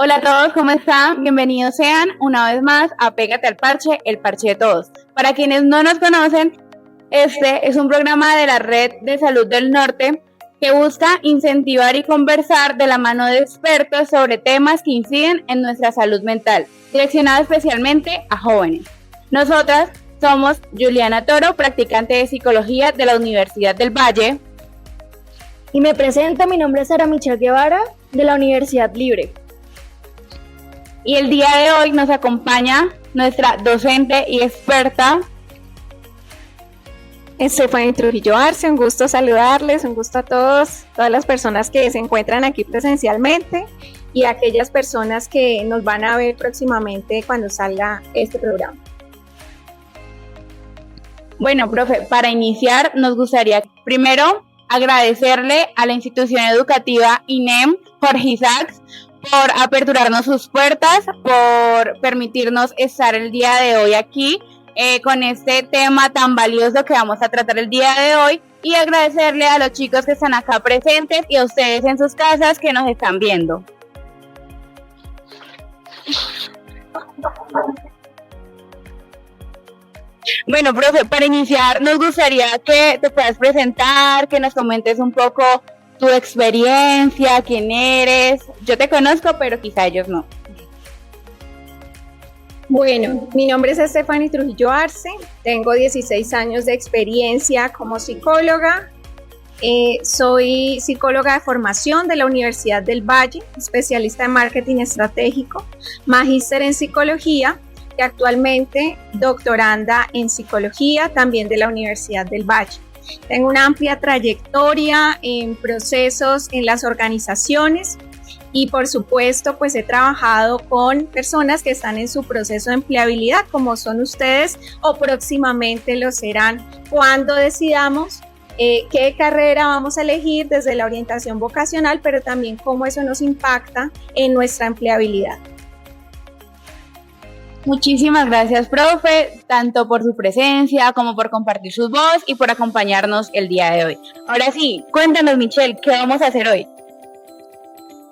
Hola a todos, ¿cómo están? Bienvenidos sean una vez más a Pégate al Parche, el parche de todos. Para quienes no nos conocen, este es un programa de la Red de Salud del Norte que busca incentivar y conversar de la mano de expertos sobre temas que inciden en nuestra salud mental, direccionado especialmente a jóvenes. Nosotras somos Juliana Toro, practicante de psicología de la Universidad del Valle. Y me presento, mi nombre es Sara Michelle Guevara, de la Universidad Libre. Y el día de hoy nos acompaña nuestra docente y experta Stephanie Trujillo Arce. Un gusto saludarles, un gusto a todas las personas que se encuentran aquí presencialmente y a aquellas personas que nos van a ver próximamente cuando salga este programa. Bueno, profe, para iniciar nos gustaría primero agradecerle a la institución educativa INEM Jorge Isaacs por aperturarnos sus puertas, por permitirnos estar el día de hoy aquí con este tema tan valioso que vamos a tratar el día de hoy, y agradecerle a los chicos que están acá presentes y a ustedes en sus casas que nos están viendo. Bueno, profe, para iniciar nos gustaría que te puedas presentar, que nos comentes un poco tu experiencia, quién eres. Yo te conozco, pero quizá ellos no. Bueno, mi nombre es Stephanie Trujillo Arce, tengo 16 años de experiencia como psicóloga. Soy psicóloga de formación de la Universidad del Valle, especialista en marketing estratégico, magíster en psicología y actualmente doctoranda en psicología también de la Universidad del Valle. Tengo una amplia trayectoria en procesos en las organizaciones y por supuesto pues he trabajado con personas que están en su proceso de empleabilidad, como son ustedes, o próximamente lo serán cuando decidamos qué carrera vamos a elegir desde la orientación vocacional, pero también cómo eso nos impacta en nuestra empleabilidad. Muchísimas gracias, profe, tanto por su presencia como por compartir su voz y por acompañarnos el día de hoy. Ahora sí, cuéntanos, Michelle, ¿qué vamos a hacer hoy?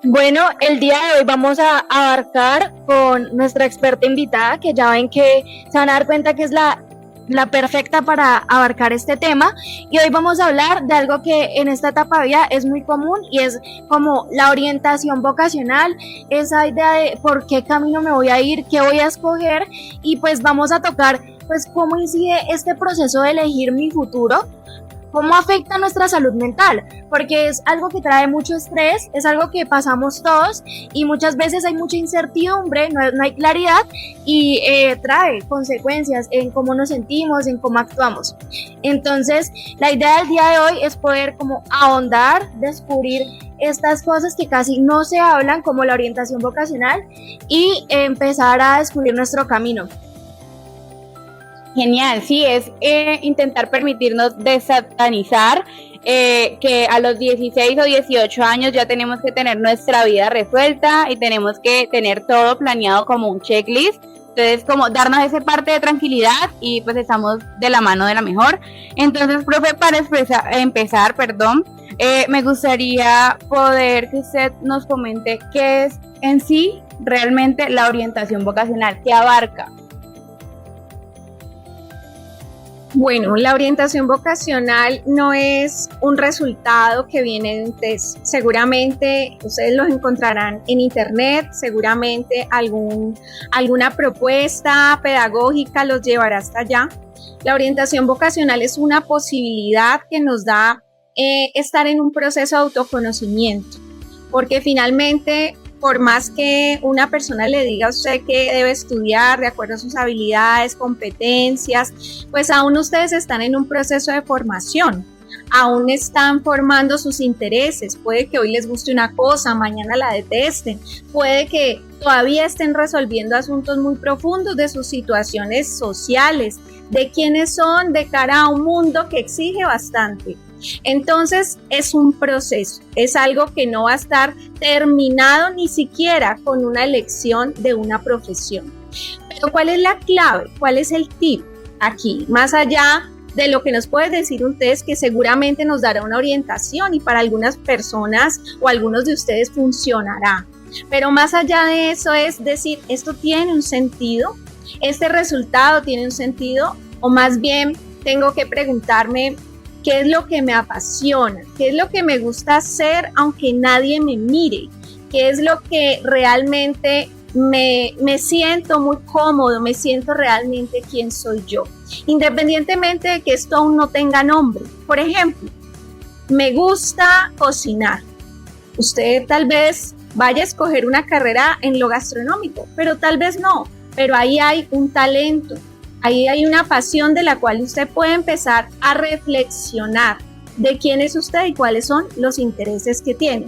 Bueno, el día de hoy vamos a abarcar con nuestra experta invitada, que ya ven que se van a dar cuenta que es la perfecta para abarcar este tema, y hoy vamos a hablar de algo que en esta etapa de vida es muy común y es como la orientación vocacional, esa idea de por qué camino me voy a ir, qué voy a escoger, y pues vamos a tocar pues cómo incide este proceso de elegir mi futuro, cómo afecta nuestra salud mental, porque es algo que trae mucho estrés, es algo que pasamos todos y muchas veces hay mucha incertidumbre, no hay claridad y trae consecuencias en cómo nos sentimos, en cómo actuamos. Entonces, la idea del día de hoy es poder como ahondar, descubrir estas cosas que casi no se hablan, como la orientación vocacional, y empezar a descubrir nuestro camino. Genial, sí, es intentar permitirnos desatanizar que a los 16 o 18 años ya tenemos que tener nuestra vida resuelta y tenemos que tener todo planeado como un checklist. Entonces, como darnos esa parte de tranquilidad y pues estamos de la mano de la mejor. Entonces, profe, para empezar, me gustaría poder que usted nos comente qué es en sí realmente la orientación vocacional, qué abarca. Bueno, la orientación vocacional no es un resultado que viene de un test. Seguramente ustedes los encontrarán en internet, seguramente alguna propuesta pedagógica los llevará hasta allá. La orientación vocacional es una posibilidad que nos da estar en un proceso de autoconocimiento, porque finalmente, por más que una persona le diga a usted que debe estudiar de acuerdo a sus habilidades, competencias, pues aún ustedes están en un proceso de formación, aún están formando sus intereses. Puede que hoy les guste una cosa, mañana la detesten, puede que todavía estén resolviendo asuntos muy profundos de sus situaciones sociales, de quiénes son de cara a un mundo que exige bastante. Entonces es un proceso, es algo que no va a estar terminado ni siquiera con una elección de una profesión. Pero ¿cuál es la clave? ¿Cuál es el tip aquí? Más allá de lo que nos puede decir un test que seguramente nos dará una orientación y para algunas personas o algunos de ustedes funcionará. Pero más allá de eso es decir, esto tiene un sentido, este resultado tiene un sentido, o más bien tengo que preguntarme qué es lo que me apasiona, qué es lo que me gusta hacer aunque nadie me mire, qué es lo que realmente me siento muy cómodo, me siento realmente quién soy yo, independientemente de que esto aún no tenga nombre. Por ejemplo, me gusta cocinar. Usted tal vez vaya a escoger una carrera en lo gastronómico, pero tal vez no, pero ahí hay un talento, ahí hay una pasión de la cual usted puede empezar a reflexionar de quién es usted y cuáles son los intereses que tiene.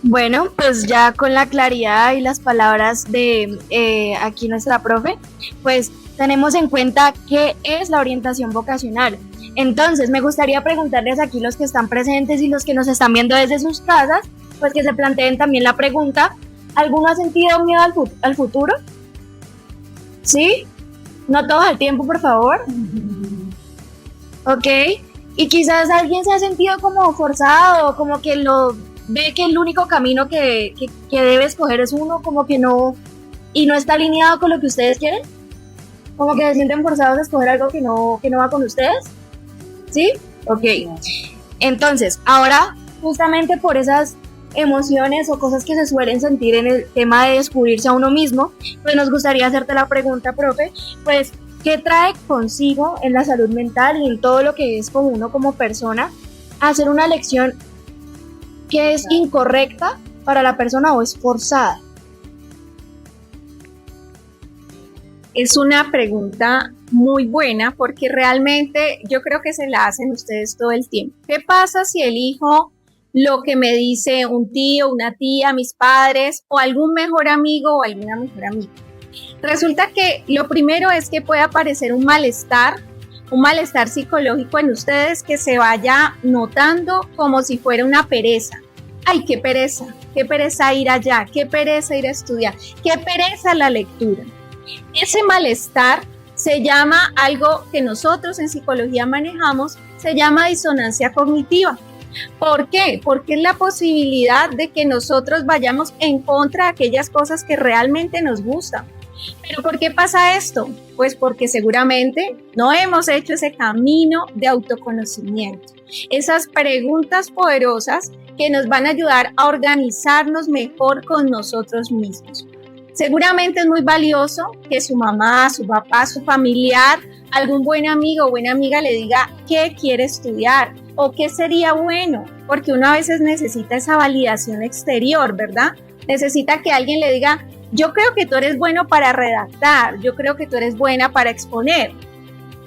Bueno, pues ya con la claridad y las palabras de aquí nuestra profe, pues tenemos en cuenta qué es la orientación vocacional. Entonces, me gustaría preguntarles aquí los que están presentes y los que nos están viendo desde sus casas, pues que se planteen también la pregunta, ¿alguno ha sentido miedo al futuro? ¿Sí? No todos al tiempo, por favor. Ok. Y quizás alguien se ha sentido como forzado, como que ve que el único camino que debe escoger es uno, como que no, y no está alineado con lo que ustedes quieren, como que se sienten forzados a escoger algo que no va con ustedes. ¿Sí? Ok. Entonces, ahora, justamente por esas emociones o cosas que se suelen sentir en el tema de descubrirse a uno mismo, pues nos gustaría hacerte la pregunta, profe, pues, ¿qué trae consigo en la salud mental y en todo lo que es como uno como persona hacer una elección que es incorrecta para la persona o es forzada? Es una pregunta muy buena porque realmente yo creo que se la hacen ustedes todo el tiempo. ¿Qué pasa si elijo lo que me dice un tío, una tía, mis padres o algún mejor amigo o alguna mejor amiga? Resulta que lo primero es que puede aparecer un malestar psicológico en ustedes que se vaya notando como si fuera una pereza. ¡Ay, qué pereza ir allá, qué pereza ir a estudiar, qué pereza la lectura! Ese malestar se llama algo que nosotros en psicología manejamos, se llama disonancia cognitiva. ¿Por qué? Porque es la posibilidad de que nosotros vayamos en contra de aquellas cosas que realmente nos gustan. ¿Pero por qué pasa esto? Pues porque seguramente no hemos hecho ese camino de autoconocimiento, esas preguntas poderosas que nos van a ayudar a organizarnos mejor con nosotros mismos. Seguramente es muy valioso que su mamá, su papá, su familiar, algún buen amigo o buena amiga le diga qué quiere estudiar o qué sería bueno, porque uno a veces necesita esa validación exterior, ¿verdad? Necesita que alguien le diga, yo creo que tú eres bueno para redactar, yo creo que tú eres buena para exponer.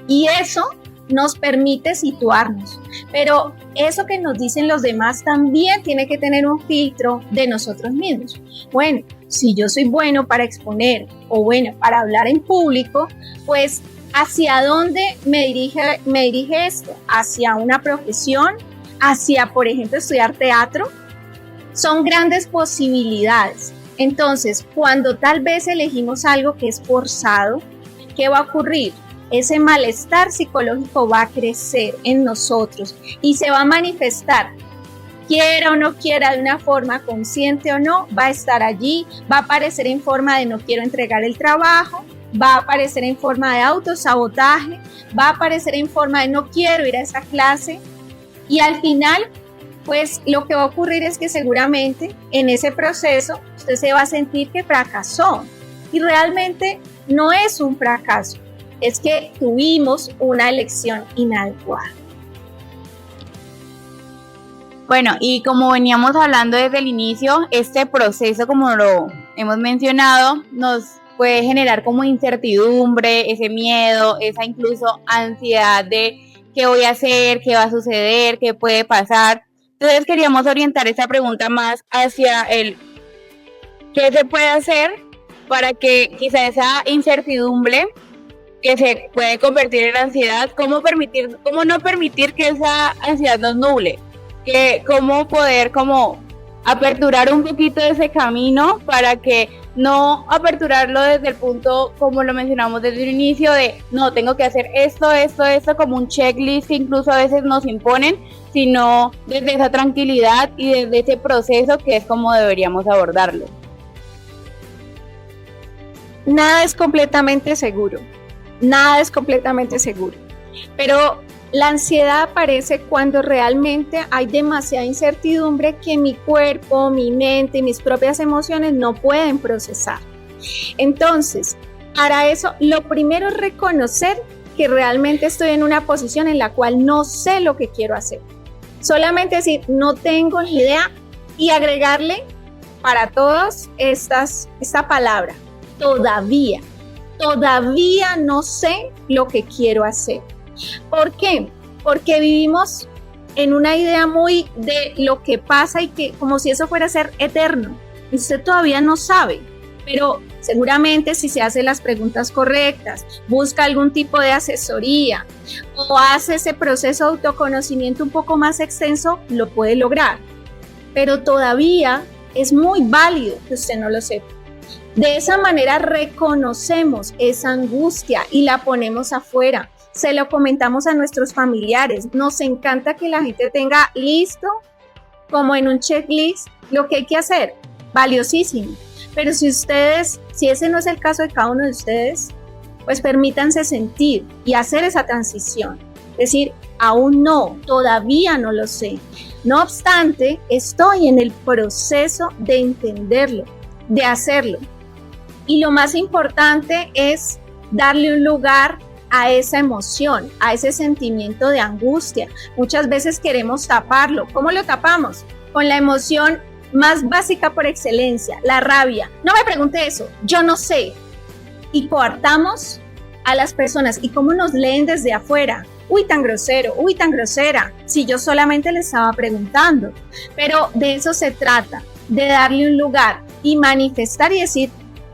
Y eso nos permite situarnos, pero eso que nos dicen los demás también tiene que tener un filtro de nosotros mismos. Bueno, si yo soy bueno para exponer o bueno para hablar en público, pues ¿hacia dónde me dirige esto? ¿Hacia una profesión? ¿Hacia, por ejemplo, estudiar teatro? Son grandes posibilidades. Entonces, cuando tal vez elegimos algo que es forzado, ¿qué va a ocurrir? Ese malestar psicológico va a crecer en nosotros y se va a manifestar, quiera o no quiera, de una forma consciente o no, va a estar allí, va a aparecer en forma de no quiero entregar el trabajo, va a aparecer en forma de autosabotaje, va a aparecer en forma de no quiero ir a esa clase y al final, pues lo que va a ocurrir es que seguramente en ese proceso usted se va a sentir que fracasó y realmente no es un fracaso. Es que tuvimos una elección inadecuada. Bueno, y como veníamos hablando desde el inicio, este proceso, como lo hemos mencionado, nos puede generar como incertidumbre, ese miedo, esa incluso ansiedad de qué voy a hacer, qué va a suceder, qué puede pasar. Entonces queríamos orientar esta pregunta más hacia el qué se puede hacer para que quizá esa incertidumbre que se puede convertir en ansiedad, cómo no permitir que esa ansiedad nos nuble, cómo poder como aperturar un poquito ese camino para que no aperturarlo desde el punto, como lo mencionamos desde el inicio, de no, tengo que hacer esto, como un checklist que incluso a veces nos imponen, sino desde esa tranquilidad y desde ese proceso que es como deberíamos abordarlo. Nada es completamente seguro, pero la ansiedad aparece cuando realmente hay demasiada incertidumbre que mi cuerpo, mi mente y mis propias emociones no pueden procesar. Entonces, para eso, lo primero es reconocer que realmente estoy en una posición en la cual no sé lo que quiero hacer. Solamente decir, no tengo ni idea, y agregarle para todos esta palabra, todavía no sé lo que quiero hacer. ¿Por qué? Porque vivimos en una idea muy de lo que pasa y que como si eso fuera a ser eterno. Y usted todavía no sabe, pero seguramente si se hace las preguntas correctas, busca algún tipo de asesoría o hace ese proceso de autoconocimiento un poco más extenso, lo puede lograr. Pero todavía es muy válido que usted no lo sepa. De esa manera reconocemos esa angustia y la ponemos afuera. Se lo comentamos a nuestros familiares. Nos encanta que la gente tenga listo, como en un checklist, lo que hay que hacer. Valiosísimo. Pero si ese no es el caso de cada uno de ustedes, pues permítanse sentir y hacer esa transición. Es decir, aún no, todavía no lo sé. No obstante, estoy en el proceso de entenderlo, de hacerlo. Y lo más importante es darle un lugar a esa emoción, a ese sentimiento de angustia. Muchas veces queremos taparlo. ¿Cómo lo tapamos? Con la emoción más básica por excelencia, la rabia. No me pregunte eso, yo no sé. Y coartamos a las personas. ¿Y cómo nos leen desde afuera? Uy, tan grosero, uy, tan grosera. Si yo solamente le estaba preguntando. Pero de eso se trata, de darle un lugar y manifestar y decir,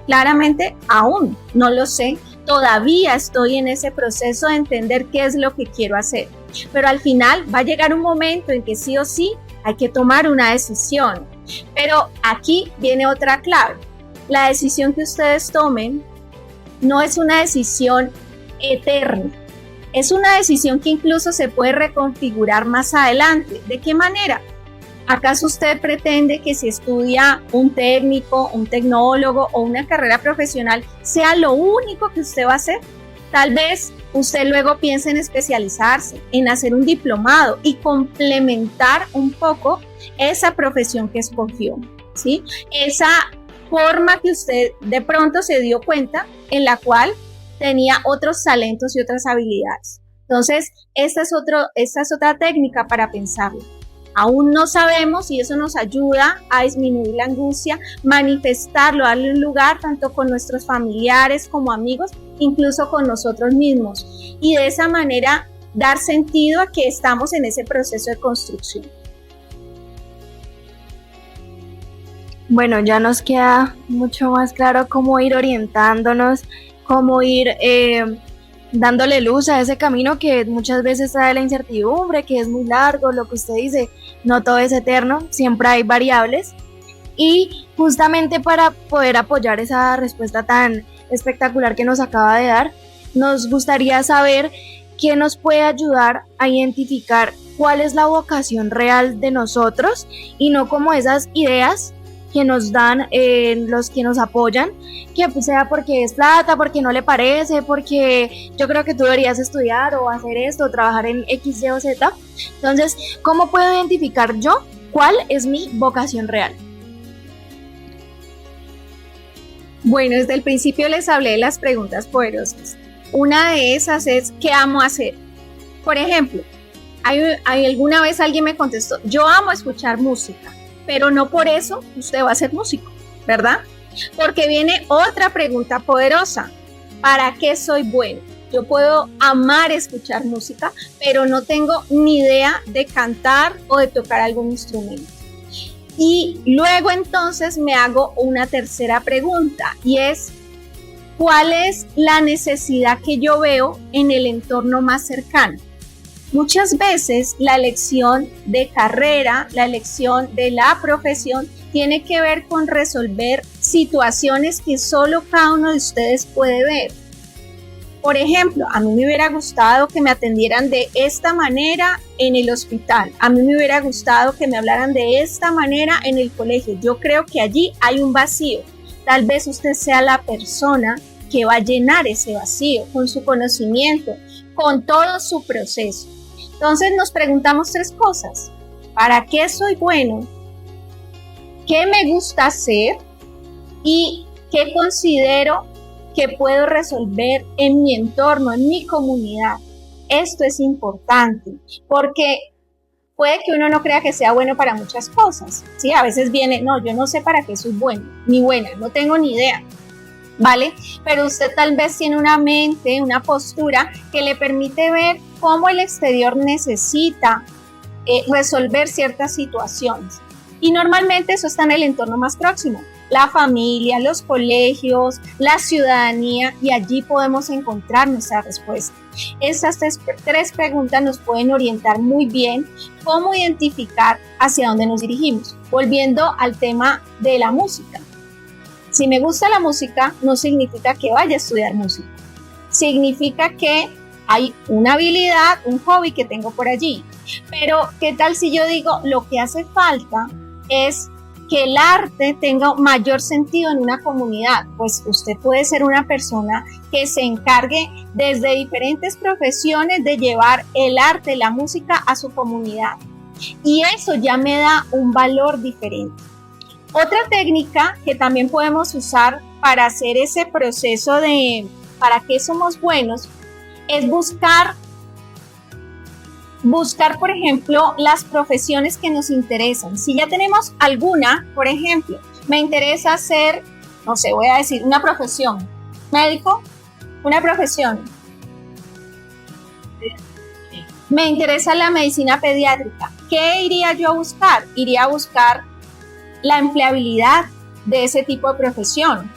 claramente, aún no lo sé, todavía estoy en ese proceso de entender qué es lo que quiero hacer. Pero al final va a llegar un momento en que sí o sí hay que tomar una decisión. Pero aquí viene otra clave. La decisión que ustedes tomen no es una decisión eterna. Es una decisión que incluso se puede reconfigurar más adelante. ¿De qué manera? ¿Acaso usted pretende que si estudia un técnico, un tecnólogo o una carrera profesional sea lo único que usted va a hacer? Tal vez usted luego piense en especializarse, en hacer un diplomado y complementar un poco esa profesión que escogió, ¿sí? Esa forma que usted de pronto se dio cuenta en la cual tenía otros talentos y otras habilidades. Entonces, esta es otra técnica para pensarlo. Aún no sabemos y eso nos ayuda a disminuir la angustia, manifestarlo, darle un lugar tanto con nuestros familiares como amigos, incluso con nosotros mismos. Y de esa manera dar sentido a que estamos en ese proceso de construcción. Bueno, ya nos queda mucho más claro cómo ir orientándonos, cómo ir dándole luz a ese camino que muchas veces trae la incertidumbre, que es muy largo, lo que usted dice, no todo es eterno, siempre hay variables. Y justamente para poder apoyar esa respuesta tan espectacular que nos acaba de dar, nos gustaría saber qué nos puede ayudar a identificar cuál es la vocación real de nosotros y no como esas ideas que nos dan los que nos apoyan, que sea porque es plata, porque no le parece, porque yo creo que tú deberías estudiar o hacer esto, o trabajar en X, Y o Z. Entonces, ¿cómo puedo identificar yo cuál es mi vocación real? Bueno, desde el principio les hablé de las preguntas poderosas. Una de esas es, ¿qué amo hacer? Por ejemplo, hay alguna vez alguien me contestó, yo amo escuchar música. Pero no por eso usted va a ser músico, ¿verdad? Porque viene otra pregunta poderosa. ¿Para qué soy bueno? Yo puedo amar escuchar música, pero no tengo ni idea de cantar o de tocar algún instrumento. Y luego entonces me hago una tercera pregunta y es, ¿cuál es la necesidad que yo veo en el entorno más cercano? Muchas veces la elección de carrera, la elección de la profesión tiene que ver con resolver situaciones que solo cada uno de ustedes puede ver. Por ejemplo, a mí me hubiera gustado que me atendieran de esta manera en el hospital. A mí me hubiera gustado que me hablaran de esta manera en el colegio. Yo creo que allí hay un vacío. Tal vez usted sea la persona que va a llenar ese vacío con su conocimiento, con todo su proceso. Entonces nos preguntamos 3 cosas. ¿Para qué soy bueno? ¿Qué me gusta hacer? ¿Y qué considero que puedo resolver en mi entorno, en mi comunidad? Esto es importante porque puede que uno no crea que sea bueno para muchas cosas, ¿sí? A veces viene, no, yo no sé para qué soy bueno, ni buena, no tengo ni idea, ¿vale? Pero usted tal vez tiene una mente, una postura que le permite ver cómo el exterior necesita resolver ciertas situaciones. Y normalmente eso está en el entorno más próximo. La familia, los colegios, la ciudadanía, y allí podemos encontrar nuestra respuesta. Estas 3 preguntas nos pueden orientar muy bien cómo identificar hacia dónde nos dirigimos. Volviendo al tema de la música. Si me gusta la música, no significa que vaya a estudiar música. Significa que hay una habilidad, un hobby que tengo por allí. Pero, ¿qué tal si yo digo, lo que hace falta es que el arte tenga mayor sentido en una comunidad? Pues usted puede ser una persona que se encargue desde diferentes profesiones de llevar el arte, la música a su comunidad. Y eso ya me da un valor diferente. Otra técnica que también podemos usar para hacer ese proceso de para qué somos buenos es buscar, por ejemplo, las profesiones que nos interesan. Si ya tenemos alguna, por ejemplo, me interesa ser, no sé, voy a decir, una profesión, médico, una profesión. Me interesa la medicina pediátrica. ¿Qué iría yo a buscar? Iría a buscar la empleabilidad de ese tipo de profesión.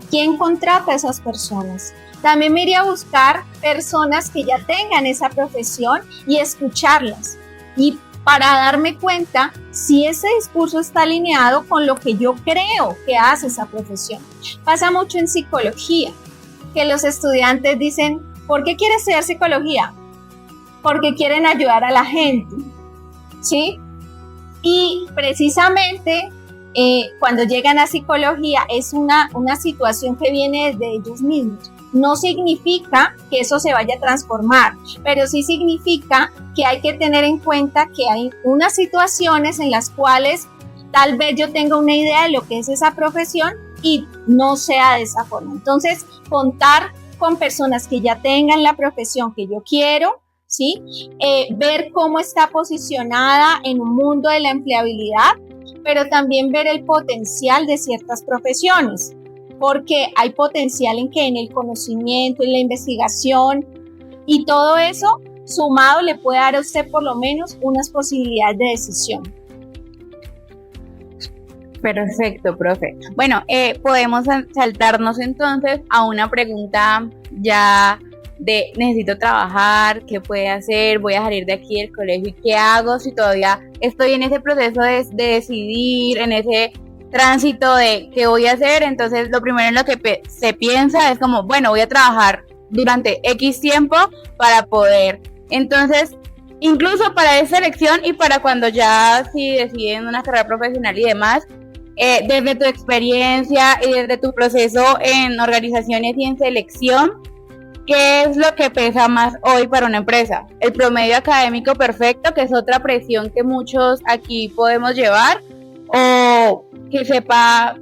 ¿Quién contrata a esas personas? También me iría a buscar personas que ya tengan esa profesión y escucharlas. Y para darme cuenta si ese discurso está alineado con lo que yo creo que hace esa profesión. Pasa mucho en psicología, que los estudiantes dicen, ¿por qué quieres estudiar psicología? Porque quieren ayudar a la gente, ¿sí? Y precisamente cuando llegan a psicología es una situación que viene desde ellos mismos. No significa que eso se vaya a transformar, pero sí significa que hay que tener en cuenta que hay unas situaciones en las cuales tal vez yo tenga una idea de lo que es esa profesión y no sea de esa forma. Entonces, contar con personas que ya tengan la profesión que yo quiero, ¿sí? Ver cómo está posicionada en un mundo de la empleabilidad, pero también ver el potencial de ciertas profesiones, porque hay potencial en el conocimiento, en la investigación, y todo eso sumado le puede dar a usted por lo menos unas posibilidades de decisión. Perfecto, profe. Bueno, podemos saltarnos entonces a una pregunta ya de necesito trabajar, ¿qué puede hacer? Voy a salir de aquí del colegio, ¿y qué hago si todavía estoy en ese proceso de decidir, en ese tránsito de qué voy a hacer? Entonces lo primero en lo que se piensa es como, bueno, voy a trabajar durante X tiempo para poder, entonces, incluso para esa elección y para cuando ya si deciden una carrera profesional y demás, desde tu experiencia y desde tu proceso en organizaciones y en selección, ¿qué es lo que pesa más hoy para una empresa? ¿El promedio académico perfecto, que es otra presión que muchos aquí podemos llevar? ¿O que sepa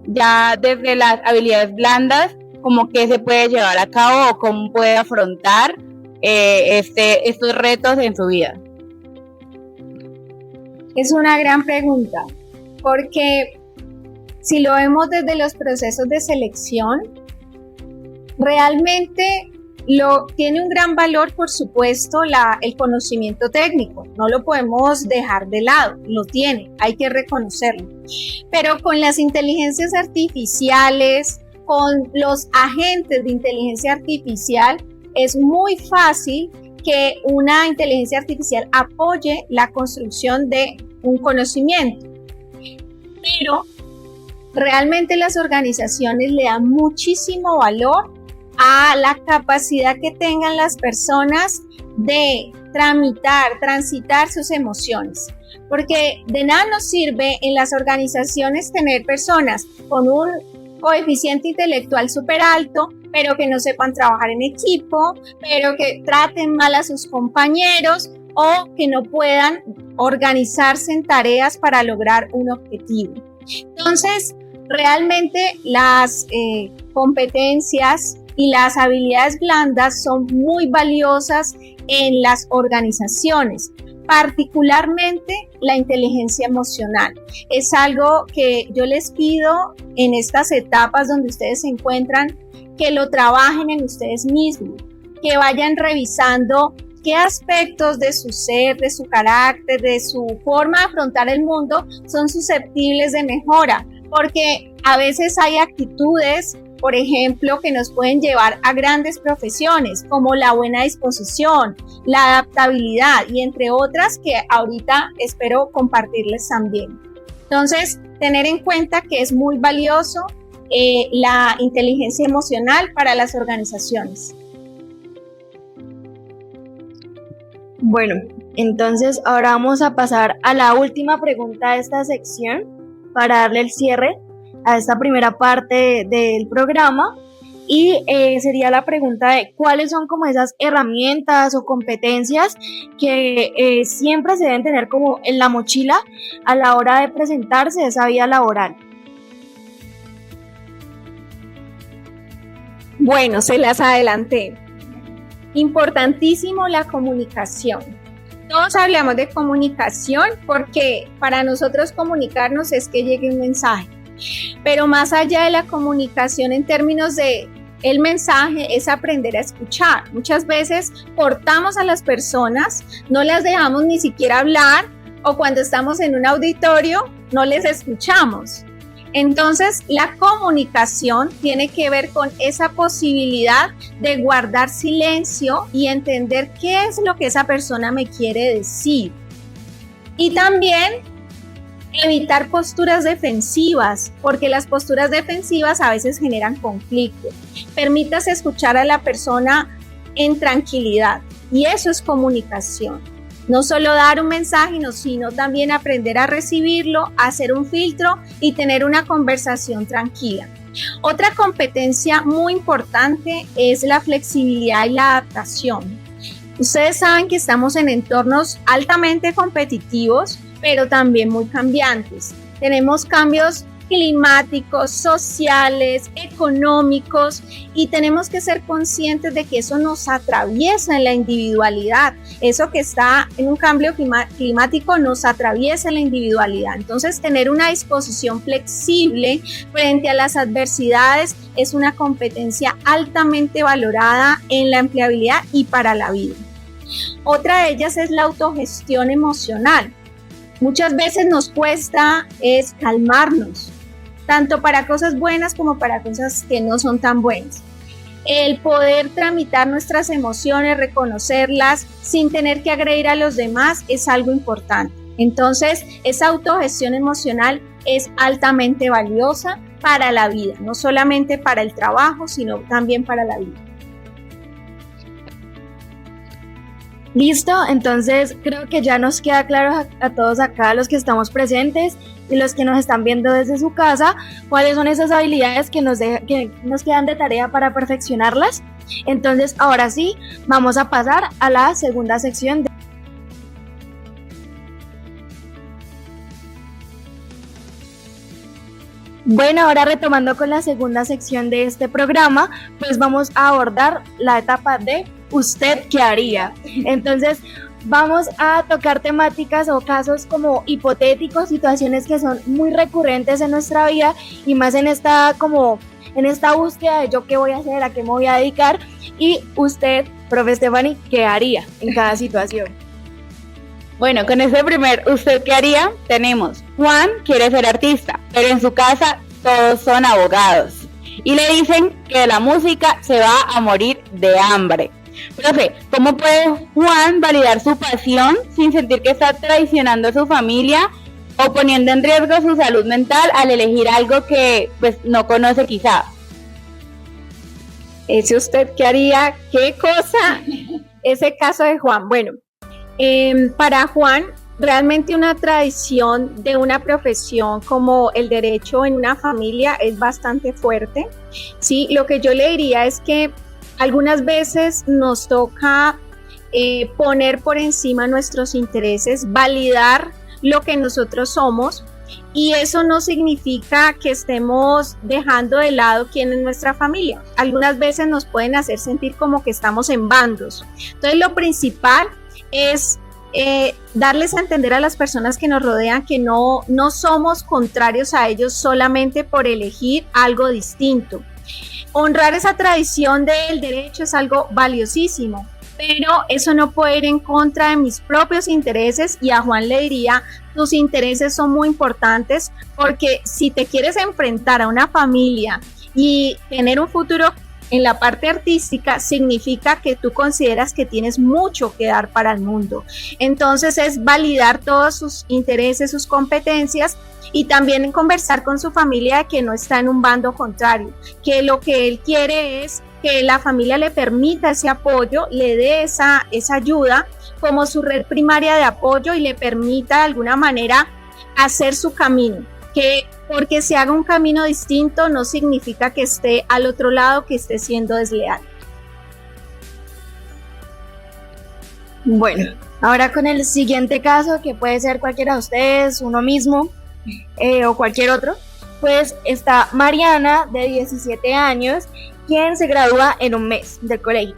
ya desde las habilidades blandas como qué se puede llevar a cabo o cómo puede afrontar estos retos en su vida? Es una gran pregunta, porque si lo vemos desde los procesos de selección, realmente tiene un gran valor, por supuesto, el conocimiento técnico. No lo podemos dejar de lado, lo tiene, hay que reconocerlo. Pero con las inteligencias artificiales, con los agentes de inteligencia artificial, es muy fácil que una inteligencia artificial apoye la construcción de un conocimiento. Pero realmente las organizaciones le dan muchísimo valor a la capacidad que tengan las personas de transitar sus emociones. Porque de nada nos sirve en las organizaciones tener personas con un coeficiente intelectual súper alto, pero que no sepan trabajar en equipo, pero que traten mal a sus compañeros o que no puedan organizarse en tareas para lograr un objetivo. Entonces, realmente las competencias y las habilidades blandas son muy valiosas en las organizaciones, particularmente la inteligencia emocional. Es algo que yo les pido en estas etapas donde ustedes se encuentran, que lo trabajen en ustedes mismos, que vayan revisando qué aspectos de su ser, de su carácter, de su forma de afrontar el mundo son susceptibles de mejora, porque a veces hay actitudes, por ejemplo, que nos pueden llevar a grandes profesiones, como la buena disposición, la adaptabilidad y entre otras que ahorita espero compartirles también. Entonces, tener en cuenta que es muy valioso la inteligencia emocional para las organizaciones. Bueno, entonces ahora vamos a pasar a la última pregunta de esta sección para darle el cierre a esta primera parte del programa y sería la pregunta de cuáles son como esas herramientas o competencias que siempre se deben tener como en la mochila a la hora de presentarse esa vida laboral. Bueno, se las adelanté. Importantísimo la comunicación. Todos hablamos de comunicación porque para nosotros comunicarnos es que llegue un mensaje. Pero más allá de la comunicación en términos de el mensaje es aprender a escuchar. Muchas veces cortamos a las personas, no las dejamos ni siquiera hablar o cuando estamos en un auditorio no les escuchamos. Entonces, la comunicación tiene que ver con esa posibilidad de guardar silencio y entender qué es lo que esa persona me quiere decir. Y también evitar posturas defensivas, porque las posturas defensivas a veces generan conflicto. Permítase escuchar a la persona en tranquilidad y eso es comunicación. No solo dar un mensaje, sino también aprender a recibirlo, hacer un filtro y tener una conversación tranquila. Otra competencia muy importante es la flexibilidad y la adaptación. Ustedes saben que estamos en entornos altamente competitivos, pero también muy cambiantes. Tenemos cambios climáticos, sociales, económicos y tenemos que ser conscientes de que eso nos atraviesa en la individualidad. Eso que está en un cambio climático nos atraviesa en la individualidad. Entonces, tener una disposición flexible frente a las adversidades es una competencia altamente valorada en la empleabilidad y para la vida. Otra de ellas es la autogestión emocional. Muchas veces nos cuesta es calmarnos, tanto para cosas buenas como para cosas que no son tan buenas. El poder tramitar nuestras emociones, reconocerlas sin tener que agredir a los demás es algo importante. Entonces, esa autogestión emocional es altamente valiosa para la vida, no solamente para el trabajo, sino también para la vida. Listo, entonces creo que ya nos queda claro a todos acá, los que estamos presentes y los que nos están viendo desde su casa, cuáles son esas habilidades que nos quedan de tarea para perfeccionarlas. Entonces, ahora sí, vamos a pasar a la segunda sección. Bueno, ahora retomando con la segunda sección de este programa, pues vamos a abordar la etapa de ¿usted qué haría? Entonces, vamos a tocar temáticas o casos como hipotéticos, situaciones que son muy recurrentes en nuestra vida y más en esta búsqueda de yo qué voy a hacer, a qué me voy a dedicar y usted, profe Stephanie, ¿qué haría en cada situación? Bueno, con ese primer ¿usted qué haría? Tenemos Juan quiere ser artista, pero en su casa todos son abogados y le dicen que de la música se va a morir de hambre. Profe, ¿cómo puede Juan validar su pasión sin sentir que está traicionando a su familia o poniendo en riesgo su salud mental al elegir algo que pues no conoce quizá? ¿Ese usted qué haría? ¿Qué cosa? Ese caso de Juan. Bueno, para Juan, realmente una tradición de una profesión como el derecho en una familia es bastante fuerte. Sí, lo que yo le diría es que algunas veces nos toca poner por encima nuestros intereses, validar lo que nosotros somos, y eso no significa que estemos dejando de lado quién es nuestra familia. Algunas veces nos pueden hacer sentir como que estamos en bandos. Entonces lo principal es darles a entender a las personas que nos rodean que no somos contrarios a ellos solamente por elegir algo distinto. Honrar esa tradición del derecho es algo valiosísimo, pero eso no puede ir en contra de mis propios intereses, y a Juan le diría, tus intereses son muy importantes, porque si te quieres enfrentar a una familia y tener un futuro en la parte artística, significa que tú consideras que tienes mucho que dar para el mundo. Entonces es validar todos sus intereses, sus competencias, y también conversar con su familia de que no está en un bando contrario, que lo que él quiere es que la familia le permita ese apoyo, le dé esa ayuda como su red primaria de apoyo y le permita de alguna manera hacer su camino. Que porque se haga un camino distinto no significa que esté al otro lado, que esté siendo desleal. Bueno, ahora con el siguiente caso, que puede ser cualquiera de ustedes, uno mismo o cualquier otro, pues está Mariana, de 17 años, quien se gradúa en un mes del colegio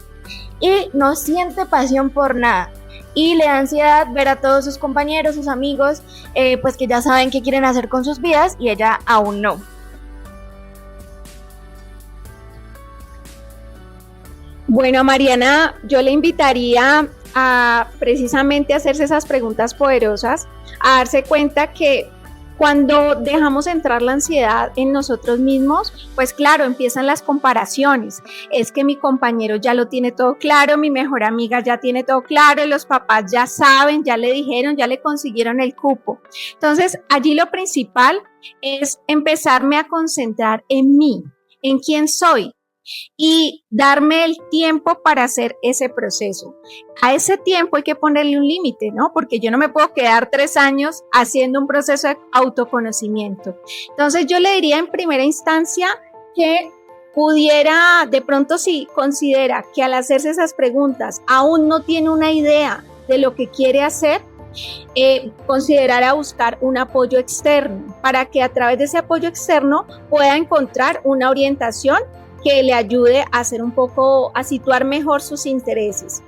y no siente pasión por nada. Y le da ansiedad ver a todos sus compañeros, sus amigos, pues que ya saben qué quieren hacer con sus vidas, y ella aún no. Bueno, a Mariana, yo le invitaría a precisamente hacerse esas preguntas poderosas, a darse cuenta que cuando dejamos entrar la ansiedad en nosotros mismos, pues claro, empiezan las comparaciones. Es que mi compañero ya lo tiene todo claro, mi mejor amiga ya tiene todo claro, los papás ya saben, ya le dijeron, ya le consiguieron el cupo. Entonces, allí lo principal es empezarme a concentrar en mí, en quién soy, y darme el tiempo para hacer ese proceso. A ese tiempo hay que ponerle un límite, ¿no? Porque yo no me puedo quedar 3 años haciendo un proceso de autoconocimiento. Entonces yo le diría en primera instancia que pudiera, de pronto si considera que al hacerse esas preguntas aún no tiene una idea de lo que quiere hacer, considerar a buscar un apoyo externo, para que a través de ese apoyo externo pueda encontrar una orientación que le ayude a hacer un poco, a situar mejor sus intereses.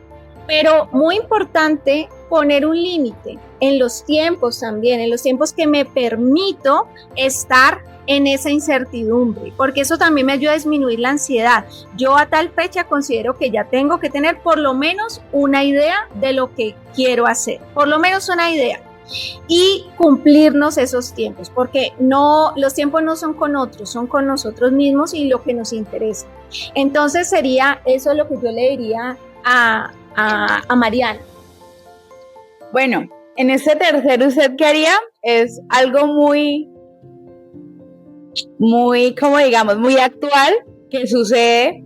Pero muy importante poner un límite en los tiempos también, en los tiempos que me permito estar en esa incertidumbre, porque eso también me ayuda a disminuir la ansiedad. Yo a tal fecha considero que ya tengo que tener por lo menos una idea de lo que quiero hacer, por lo menos una idea. Y cumplirnos esos tiempos, porque los tiempos no son con otros, son con nosotros mismos y lo que nos interesa. Entonces sería eso lo que yo le diría a Mariana. Bueno, en este tercer ¿usted qué haría? Es algo muy, como digamos, muy actual que sucede.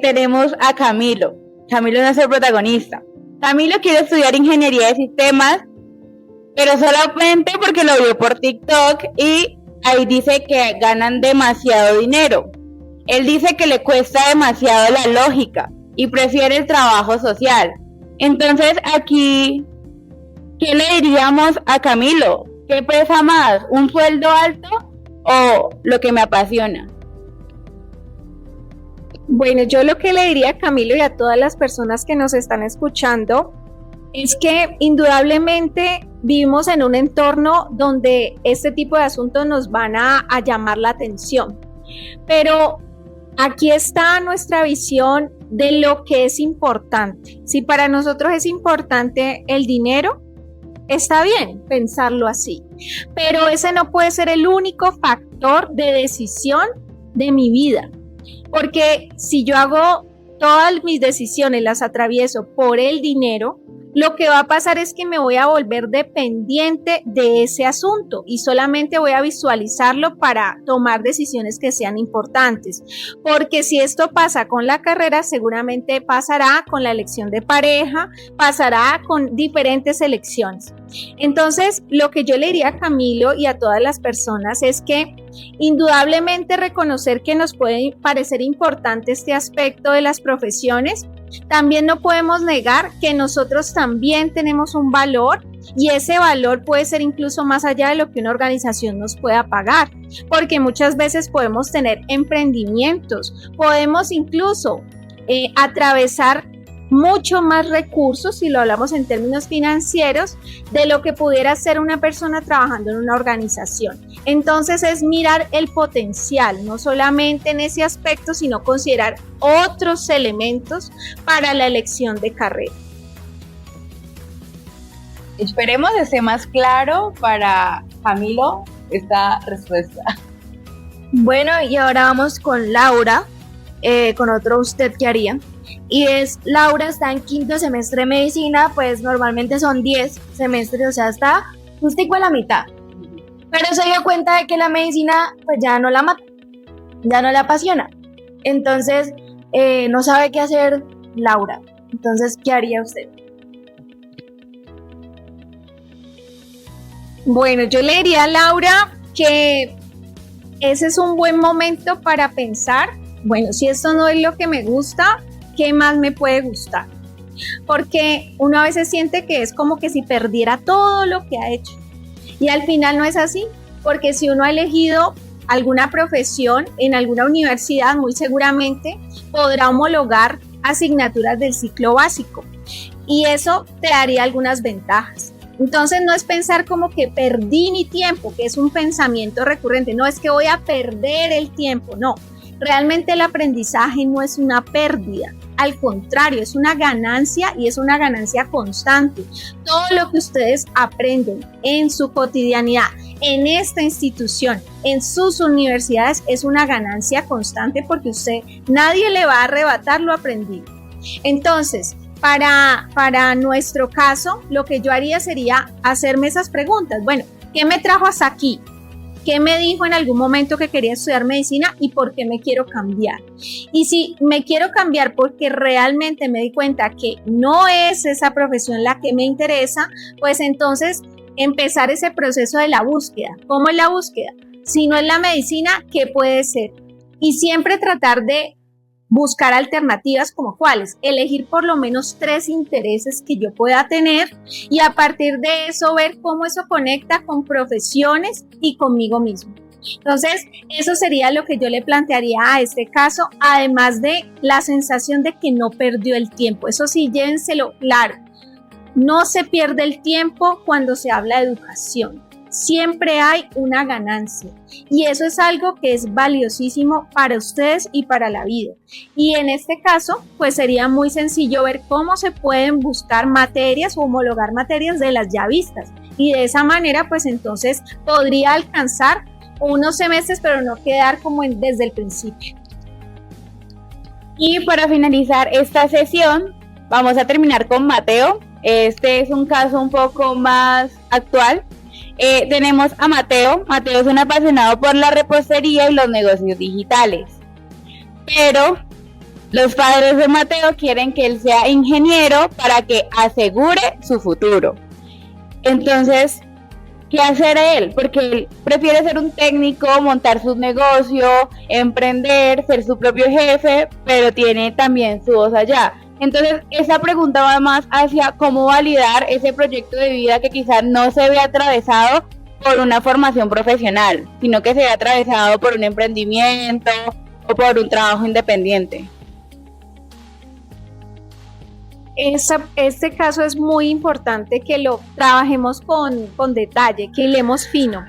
Tenemos a Camilo. Camilo es nuestro protagonista. Camilo quiere estudiar ingeniería de sistemas, pero solamente porque lo vio por TikTok y ahí dice que ganan demasiado dinero. Él dice que le cuesta demasiado la lógica y prefiere el trabajo social. Entonces aquí, ¿qué le diríamos a Camilo? ¿Qué pesa más? ¿Un sueldo alto o lo que me apasiona? Bueno, yo lo que le diría a Camilo y a todas las personas que nos están escuchando es que indudablemente vivimos en un entorno donde este tipo de asuntos nos van a llamar la atención. Pero aquí está nuestra visión de lo que es importante. Si para nosotros es importante el dinero, está bien pensarlo así. Pero ese no puede ser el único factor de decisión de mi vida. Porque si yo hago todas mis decisiones las atravieso por el dinero, lo que va a pasar es que me voy a volver dependiente de ese asunto y solamente voy a visualizarlo para tomar decisiones que sean importantes. Porque si esto pasa con la carrera, seguramente pasará con la elección de pareja, pasará con diferentes elecciones. Entonces, lo que yo le diría a Camilo y a todas las personas es que indudablemente reconocer que nos puede parecer importante este aspecto de las profesiones. También no podemos negar que nosotros también tenemos un valor y ese valor puede ser incluso más allá de lo que una organización nos pueda pagar, porque muchas veces podemos tener emprendimientos, podemos incluso atravesar mucho más recursos, si lo hablamos en términos financieros, de lo que pudiera ser una persona trabajando en una organización. Entonces es mirar el potencial, no solamente en ese aspecto, sino considerar otros elementos para la elección de carrera. Esperemos que esté más claro para Camilo esta respuesta. Bueno, y ahora vamos con Laura, con otro usted que haría. Y es, Laura está en 5º semestre de medicina, pues normalmente son 10 semestres, o sea, está justico a la mitad. Pero se dio cuenta de que la medicina pues ya no la mata, ya no le apasiona. Entonces, no sabe qué hacer Laura. Entonces, ¿qué haría usted? Bueno, yo le diría a Laura que ese es un buen momento para pensar, bueno, si esto no es lo que me gusta, ¿qué más me puede gustar? Porque uno a veces siente que es como que si perdiera todo lo que ha hecho. Y al final no es así, porque si uno ha elegido alguna profesión en alguna universidad, muy seguramente podrá homologar asignaturas del ciclo básico. Y eso te daría algunas ventajas. Entonces no es pensar como que perdí mi tiempo, que es un pensamiento recurrente. No es que voy a perder el tiempo, no. Realmente el aprendizaje no es una pérdida, al contrario, es una ganancia y es una ganancia constante. Todo lo que ustedes aprenden en su cotidianidad, en esta institución, en sus universidades, es una ganancia constante porque nadie le va a arrebatar lo aprendido. Entonces, para nuestro caso, lo que yo haría sería hacerme esas preguntas. Bueno, ¿qué me trajo hasta aquí? ¿Qué me dijo en algún momento que quería estudiar medicina y por qué me quiero cambiar? Y si me quiero cambiar porque realmente me di cuenta que no es esa profesión la que me interesa, pues entonces empezar ese proceso de la búsqueda. ¿Cómo es la búsqueda? Si no es la medicina, ¿qué puede ser? Y siempre tratar de buscar alternativas como cuáles, elegir por lo menos 3 intereses que yo pueda tener y a partir de eso ver cómo eso conecta con profesiones y conmigo mismo. Entonces, eso sería lo que yo le plantearía a este caso, además de la sensación de que no perdió el tiempo. Eso sí, llévenselo claro, no se pierde el tiempo cuando se habla de educación. Siempre hay una ganancia y eso es algo que es valiosísimo para ustedes y para la vida. Y en este caso, pues sería muy sencillo ver cómo se pueden buscar materias o homologar materias de las ya vistas. Y de esa manera, pues entonces podría alcanzar unos semestres, pero no quedar como desde el principio. Y para finalizar esta sesión, vamos a terminar con Mateo. Este es un caso un poco más actual. Tenemos a Mateo. Mateo es un apasionado por la repostería y los negocios digitales. Pero los padres de Mateo quieren que él sea ingeniero para que asegure su futuro. Entonces, ¿qué hacer él? Porque él prefiere ser un técnico, montar su negocio, emprender, ser su propio jefe, pero tiene también su voz allá. Entonces, esa pregunta va más hacia cómo validar ese proyecto de vida que quizás no se ve atravesado por una formación profesional, sino que se ve atravesado por un emprendimiento o por un trabajo independiente. Este caso es muy importante que lo trabajemos con detalle, que hilemos fino,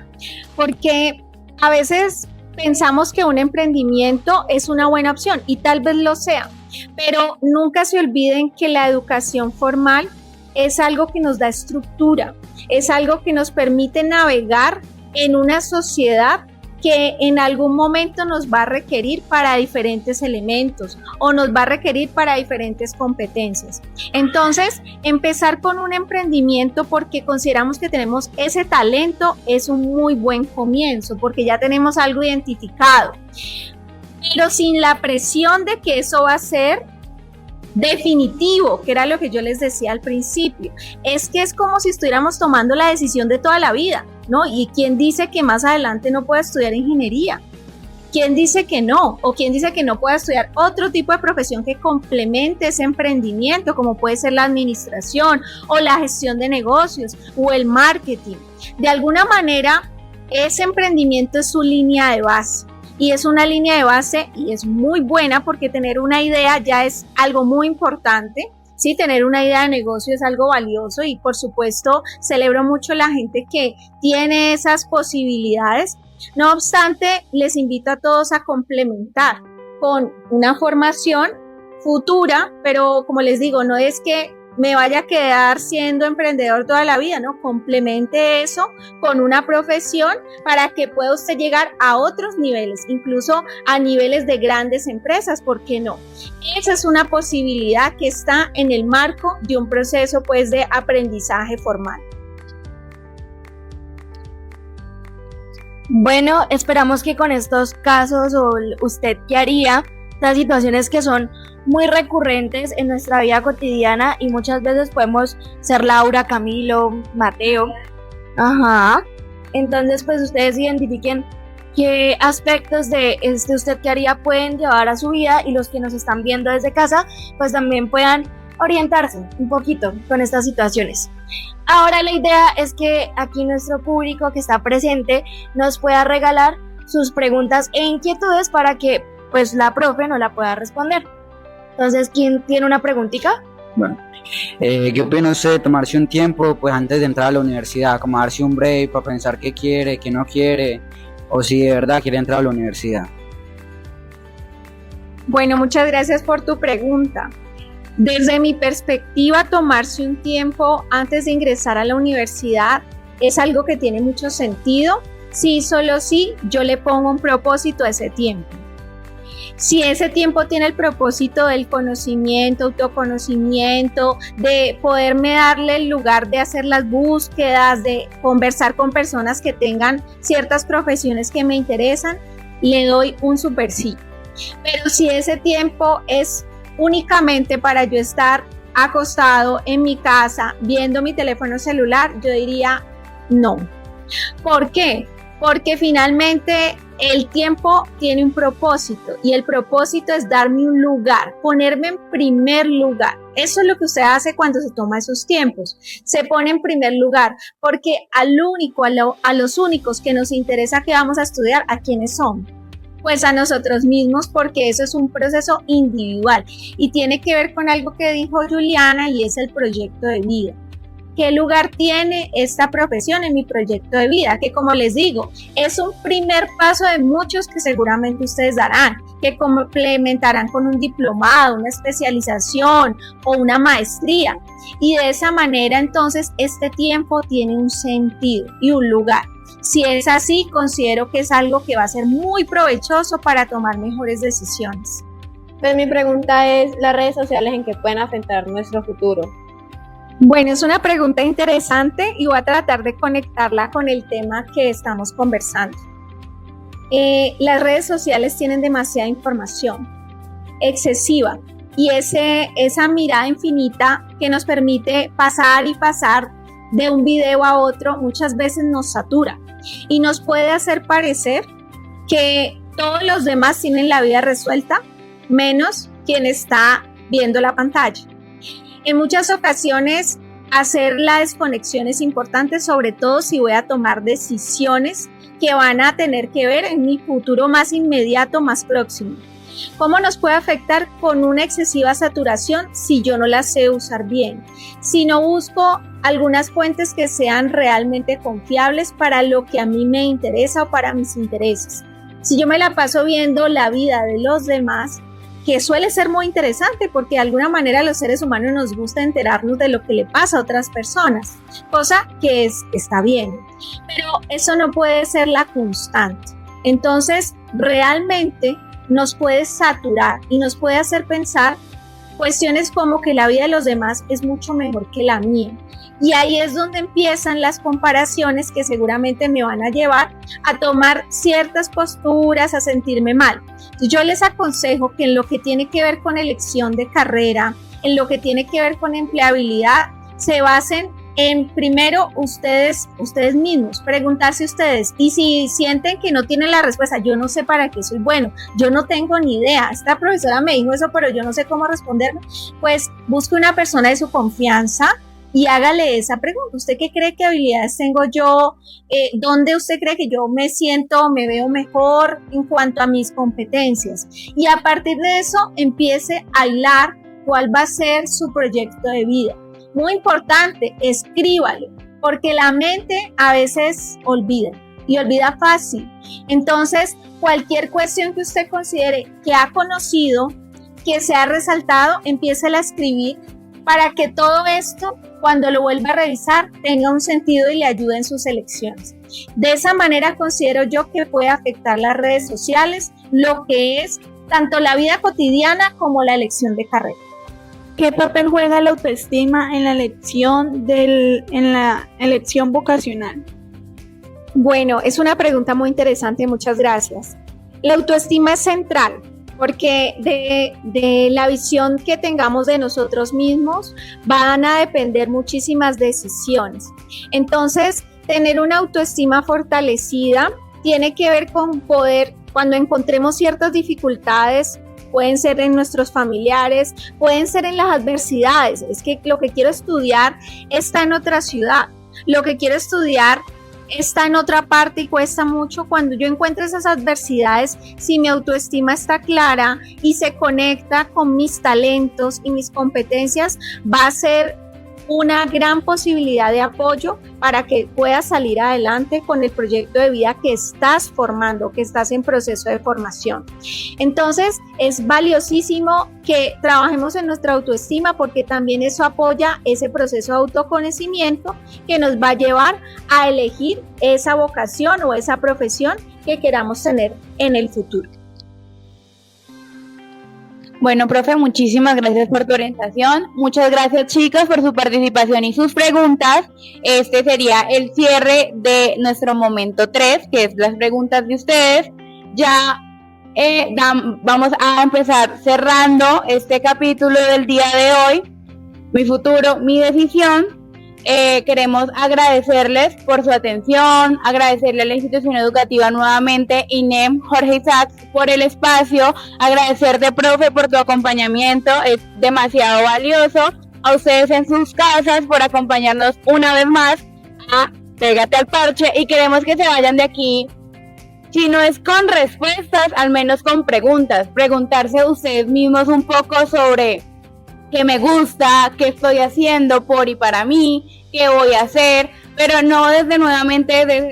porque a veces pensamos que un emprendimiento es una buena opción y tal vez lo sea, pero nunca se olviden que la educación formal es algo que nos da estructura, es algo que nos permite navegar en una sociedad que en algún momento nos va a requerir para diferentes elementos o nos va a requerir para diferentes competencias. Entonces, empezar con un emprendimiento porque consideramos que tenemos ese talento es un muy buen comienzo porque ya tenemos algo identificado, pero sin la presión de que eso va a ser definitivo, que era lo que yo les decía al principio. Es que es como si estuviéramos tomando la decisión de toda la vida, ¿no? ¿Y quién dice que más adelante no pueda estudiar ingeniería? ¿Quién dice que no? ¿O quién dice que no pueda estudiar otro tipo de profesión que complemente ese emprendimiento, como puede ser la administración o la gestión de negocios o el marketing? De alguna manera, ese emprendimiento es su línea de base. Y es una línea de base y es muy buena porque tener una idea ya es algo muy importante. Sí, tener una idea de negocio es algo valioso y por supuesto celebro mucho la gente que tiene esas posibilidades. No obstante, les invito a todos a complementar con una formación futura, pero como les digo, no es que me vaya a quedar siendo emprendedor toda la vida, ¿no? Complemente eso con una profesión para que pueda usted llegar a otros niveles, incluso a niveles de grandes empresas, ¿por qué no? Esa es una posibilidad que está en el marco de un proceso, pues, de aprendizaje formal. Bueno, esperamos que con estos casos o usted qué haría, las situaciones que son muy recurrentes en nuestra vida cotidiana y muchas veces podemos ser Laura, Camilo, Mateo. Ajá. Entonces, pues ustedes identifiquen qué aspectos de usted qué haría pueden llevar a su vida y los que nos están viendo desde casa, pues también puedan orientarse un poquito con estas situaciones. Ahora la idea es que aquí nuestro público que está presente nos pueda regalar sus preguntas e inquietudes para que pues la profe no la pueda responder. Entonces, ¿quién tiene una preguntita? Bueno, ¿qué opina usted de tomarse un tiempo pues antes de entrar a la universidad? Como darse un break para pensar qué quiere, qué no quiere, o si de verdad quiere entrar a la universidad. Bueno, muchas gracias por tu pregunta. Desde mi perspectiva, tomarse un tiempo antes de ingresar a la universidad es algo que tiene mucho sentido. Sí, solo sí, yo le pongo un propósito a ese tiempo. Si ese tiempo tiene el propósito del conocimiento, autoconocimiento, de poderme darle el lugar de hacer las búsquedas, de conversar con personas que tengan ciertas profesiones que me interesan, le doy un super sí. Pero si ese tiempo es únicamente para yo estar acostado en mi casa viendo mi teléfono celular, yo diría no. ¿Por qué? Porque finalmente el tiempo tiene un propósito y el propósito es darme un lugar, ponerme en primer lugar. Eso es lo que usted hace cuando se toma esos tiempos. Se pone en primer lugar porque a los únicos que nos interesa que vamos a estudiar, ¿a quiénes son? Pues a nosotros mismos, porque eso es un proceso individual y tiene que ver con algo que dijo Juliana y es el proyecto de vida. ¿Qué lugar tiene esta profesión en mi proyecto de vida? Que como les digo, es un primer paso de muchos que seguramente ustedes darán, que complementarán con un diplomado, una especialización o una maestría. Y de esa manera entonces este tiempo tiene un sentido y un lugar. Si es así, considero que es algo que va a ser muy provechoso para tomar mejores decisiones. Pues mi pregunta es, ¿las redes sociales en qué pueden afectar nuestro futuro? Bueno, es una pregunta interesante y voy a tratar de conectarla con el tema que estamos conversando. Las redes sociales tienen demasiada información, excesiva, y esa mirada infinita que nos permite pasar y pasar de un video a otro muchas veces nos satura y nos puede hacer parecer que todos los demás tienen la vida resuelta, menos quien está viendo la pantalla. En muchas ocasiones, hacer la desconexión es importante, sobre todo si voy a tomar decisiones que van a tener que ver en mi futuro más inmediato, más próximo. ¿Cómo nos puede afectar? Con una excesiva saturación si yo no la sé usar bien, si no busco algunas fuentes que sean realmente confiables para lo que a mí me interesa o para mis intereses. Si yo me la paso viendo la vida de los demás, que suele ser muy interesante porque de alguna manera a los seres humanos nos gusta enterarnos de lo que le pasa a otras personas, cosa que está bien, pero eso no puede ser la constante. Entonces, realmente nos puede saturar y nos puede hacer pensar cuestiones como que la vida de los demás es mucho mejor que la mía. Y ahí es donde empiezan las comparaciones que seguramente me van a llevar a tomar ciertas posturas, a sentirme mal. Entonces, yo les aconsejo que en lo que tiene que ver con elección de carrera, en lo que tiene que ver con empleabilidad, se basen en primero ustedes mismos, preguntarse ustedes, y si sienten que no tienen la respuesta, yo no sé para qué soy bueno, yo no tengo ni idea, esta profesora me dijo eso, pero yo no sé cómo responderme, pues busque una persona de su confianza y hágale esa pregunta. ¿Usted qué cree que habilidades tengo yo? ¿Dónde usted cree que yo me siento, me veo mejor en cuanto a mis competencias? Y a partir de eso empiece a hilar cuál va a ser su proyecto de vida. Muy importante, escríbalo, porque la mente a veces olvida y olvida fácil. Entonces, cualquier cuestión que usted considere que ha conocido, que se ha resaltado, empiécela a escribir para que todo esto, cuando lo vuelva a revisar, tenga un sentido y le ayude en sus elecciones. De esa manera considero yo que puede afectar las redes sociales, lo que es tanto la vida cotidiana como la elección de carrera. ¿Qué papel juega la autoestima en la elección vocacional? Bueno, es una pregunta muy interesante, muchas gracias. La autoestima es central porque de la visión que tengamos de nosotros mismos van a depender muchísimas decisiones. Entonces, tener una autoestima fortalecida tiene que ver con poder, cuando encontremos ciertas dificultades, pueden ser en nuestros familiares, pueden ser en las adversidades. Es que lo que quiero estudiar está en otra ciudad, lo que quiero estudiar está en otra parte y cuesta mucho. Cuando yo encuentro esas adversidades, si mi autoestima está clara y se conecta con mis talentos y mis competencias, va a ser una gran posibilidad de apoyo para que puedas salir adelante con el proyecto de vida que estás formando, que estás en proceso de formación. Entonces, es valiosísimo que trabajemos en nuestra autoestima porque también eso apoya ese proceso de autoconocimiento que nos va a llevar a elegir esa vocación o esa profesión que queramos tener en el futuro. Bueno, profe, muchísimas gracias por tu orientación. Muchas gracias, chicos, por su participación y sus preguntas. Este sería el cierre de nuestro momento 3, que es las preguntas de ustedes. Ya vamos a empezar cerrando este capítulo del día de hoy. Mi futuro, mi decisión. Queremos agradecerles por su atención, agradecerle a la institución educativa nuevamente, INEM, Jorge Isaac, por el espacio, agradecerte, profe, por tu acompañamiento, es demasiado valioso, a ustedes en sus casas por acompañarnos una vez más a Pégate al Parche, y queremos que se vayan de aquí, si no es con respuestas, al menos con preguntas, preguntarse ustedes mismos un poco sobre qué me gusta, qué estoy haciendo por y para mí, qué voy a hacer, pero no desde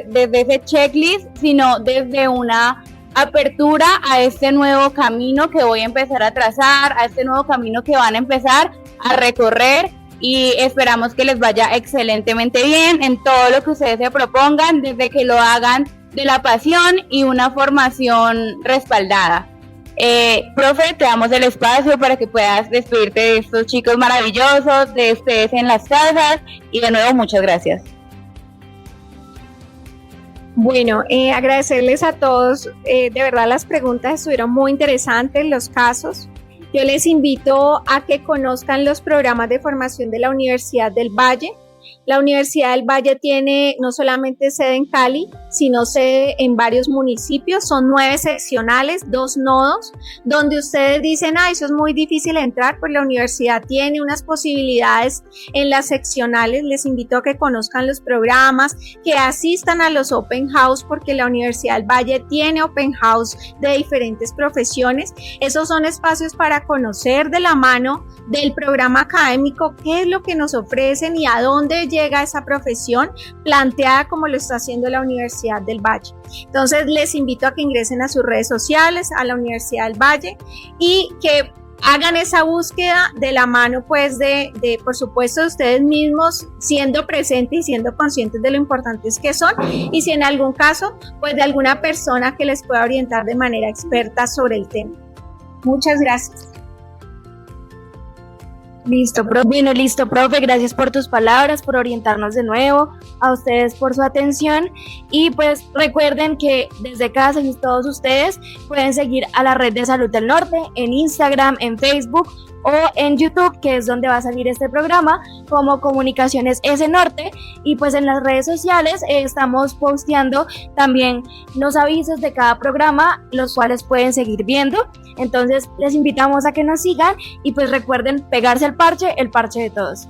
desde ese checklist, sino desde una apertura a este nuevo camino que voy a empezar a trazar, a este nuevo camino que van a empezar a recorrer, y esperamos que les vaya excelentemente bien en todo lo que ustedes se propongan, desde que lo hagan de la pasión y una formación respaldada. Profe, te damos el espacio para que puedas despedirte de estos chicos maravillosos, de ustedes en las casas, y de nuevo muchas gracias. Bueno, agradecerles a todos, de verdad las preguntas estuvieron muy interesantes, los casos. Yo les invito a que conozcan los programas de formación de la Universidad del Valle. La Universidad del Valle tiene no solamente sede en Cali, sino sede en varios municipios. Son 9 seccionales, 2 nodos, donde ustedes dicen, eso es muy difícil entrar, pues la universidad tiene unas posibilidades en las seccionales. Les invito a que conozcan los programas, que asistan a los Open House, porque la Universidad del Valle tiene Open House de diferentes profesiones. Esos son espacios para conocer de la mano del programa académico qué es lo que nos ofrecen y a dónde llega esa profesión planteada como lo está haciendo la Universidad del Valle. Entonces les invito a que ingresen a sus redes sociales, a la Universidad del Valle, y que hagan esa búsqueda de la mano, pues, de por supuesto, ustedes mismos siendo presentes y siendo conscientes de lo importantes que son, y si en algún caso, pues, de alguna persona que les pueda orientar de manera experta sobre el tema. Muchas gracias. Listo, profe. Bueno, listo, profe. Gracias por tus palabras, por orientarnos de nuevo, a ustedes por su atención. Y pues recuerden que desde casa y todos ustedes pueden seguir a la Red de Salud del Norte en Instagram, en Facebook o en YouTube, que es donde va a salir este programa, como Comunicaciones S Norte. Y pues en las redes sociales estamos posteando también los avisos de cada programa, los cuales pueden seguir viendo. Entonces les invitamos a que nos sigan y pues recuerden pegarse el parche de todos.